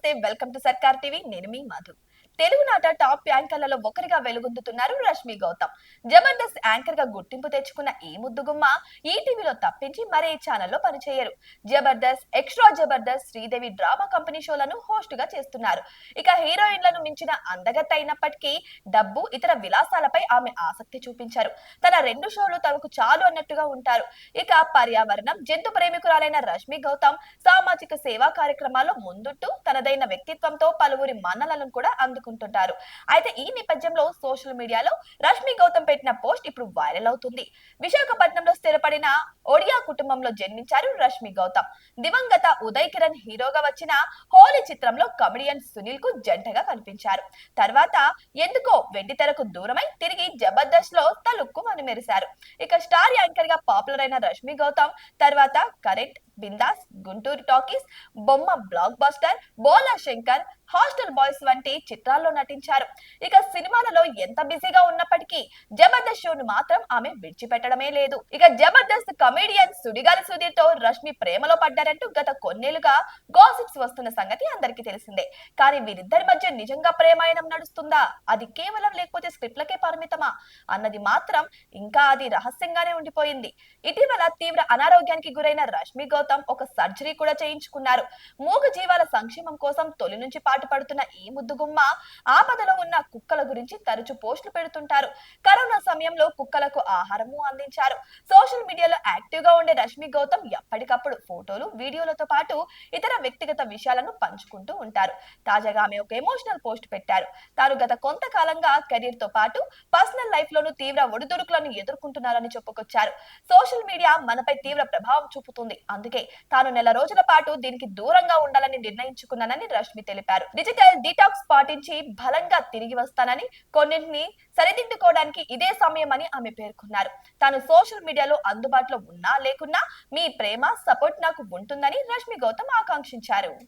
నమస్తే, welcome to సర్కార్ TV. నేను మీ మధు. తెలుగునాట టాప్ యాంకర్లలో ఒకరిగా వెలుగొందుతున్నారు రష్మి గౌతమ్. జబర్దస్త్ యాంకర్ గా గుర్తింపు తెచ్చుకున్న ఈ ముద్దుగుమ్మ ఈటీవీలో తప్పించి మరే ఛానల్లో పనిచేయరు. Jabardasth, extra Jabardasth, Sridevi drama company షోలను హోస్ట్ గా చేస్తున్నారు. ఇక హీరోయిన్లను మించిన అందగత్త అయినప్పటికీ డబ్బు, ఇతర విలాసాలపై ఆమె ఆసక్తి చూపించారు. తన 2 షోలు తమకు చాలు అన్నట్టుగా ఉంటారు. ఇక పర్యావరణం, జంతు ప్రేమికురాలైన రష్మి గౌతమ్ సామాజిక సేవా కార్యక్రమాల్లో ముందుంటూ తనదైన వ్యక్తిత్వంతో పలువురి మన్ననలను కూడా అందుకుంటుంటారు. అయితే ఈ నేపథ్యంలో సోషల్ మీడియాలో రష్మి గౌతమ్ పెట్టిన పోస్ట్ ఇప్పుడు వైరల్ అవుతుంది. విశాఖపట్నంలో స్థిరపడిన ఒడియా కుటుంబంలో జన్మించారు రష్మి గౌతమ్. దివంగత ఉదయ్ కిరణ్ హీరోగా వచ్చిన హోలీ చిత్రంలో కమెడియన్ సునీల్ కు జంటగా కనిపించారు. తర్వాత ఎందుకో వెండితెరకు దూరమై తిరిగి జబర్దస్త్ లో తలుక్కు మెరిశారు. ఇక స్టార్ యాంకర్ గా పాపులర్ అయిన రష్మి గౌతమ్ తర్వాత కరెంట్, బిందాస్, గుంటూరు టాకీస్, బొమ్మ బ్లాక్ బస్టర్, బోలా శంకర్, హాస్టల్ బాయ్స్ వంటి చిత్రాల్లో నటించారు. ఇక సినిమాలలో ఎంత బిజీగా ఉన్నప్పటికీ జబర్దస్త్ షోను మాత్రం ఆమె విడిచిపెట్టడమే లేదు. ఇక జబర్దస్త్ కమెడియన్ సుడిగాలి సుధీర్ తో రష్మి ప్రేమలో పడ్డారంటూ గత కొన్నేళ్లుగా గాసిప్స్ వస్తున్న సంగతి అందరికీ తెలిసిందే. కానీ వీరిద్దరి మధ్య నిజంగా ప్రేమాయణం నడుస్తుందా, అది కేవలం లేకపోతే స్క్రిప్ట్లకే పరిమితమా అన్నది మాత్రం ఇంకా అది రహస్యంగానే ఉండిపోయింది. ఇటీవల తీవ్ర అనారోగ్యానికి గురైన రష్మి గౌతమ్ ఒక సర్జరీ కూడా చేయించుకున్నారు. మూగ జీవాల సంక్షేమం కోసం తొలి నుంచి పాటుపడుతున్న ఈ ముద్దుగుమ్మ ఆపదలో ఉన్న కుక్కల గురించి తరచూ పోస్టులు పెడుతుంటారు. కరోనా సమయంలో కుక్కలకు ఆహారము అందించారు. సోషల్ మీడియాలో యాక్టివ్ గా ఉండే రష్మి గౌతమ్ ఎప్పటికప్పుడు ఫోటోలు, వీడియోలతో పాటు ఇతర వ్యక్తిగత విషయాలను పంచుకుంటూ ఉంటారు. తాజాగా ఆమె ఒక ఎమోషనల్ పోస్ట్ పెట్టారు. తాను గత కొంతకాలంగా కెరీర్ తో పాటు పర్సనల్ లైఫ్ లోను తీవ్ర ఒడిదుడుకులను ఎదుర్కొంటున్నారని చెప్పుకొచ్చారు. సోషల్ మీడియా మనపై తీవ్ర ప్రభావం చూపుతుంది. అందుకే తాను నెల రోజుల పాటు దీనికి దూరంగా ఉండాలని నిర్ణయించుకున్నానని రష్మి తెలిపారు. డిజిటల్ డీటాక్స్ పాటించి బలంగా తిరిగి వస్తానని, కొన్నింటిని సరిదిద్దుకోవడానికి ఇదే సమయం అని ఆమె పేర్కొన్నారు. తాను సోషల్ మీడియాలో అందుబాటులో ఉన్నా లేకున్నా మీ ప్రేమ, సపోర్ట్ నాకు ఉంటుందని రష్మి గౌతమ్ ఆకాంక్షించారు.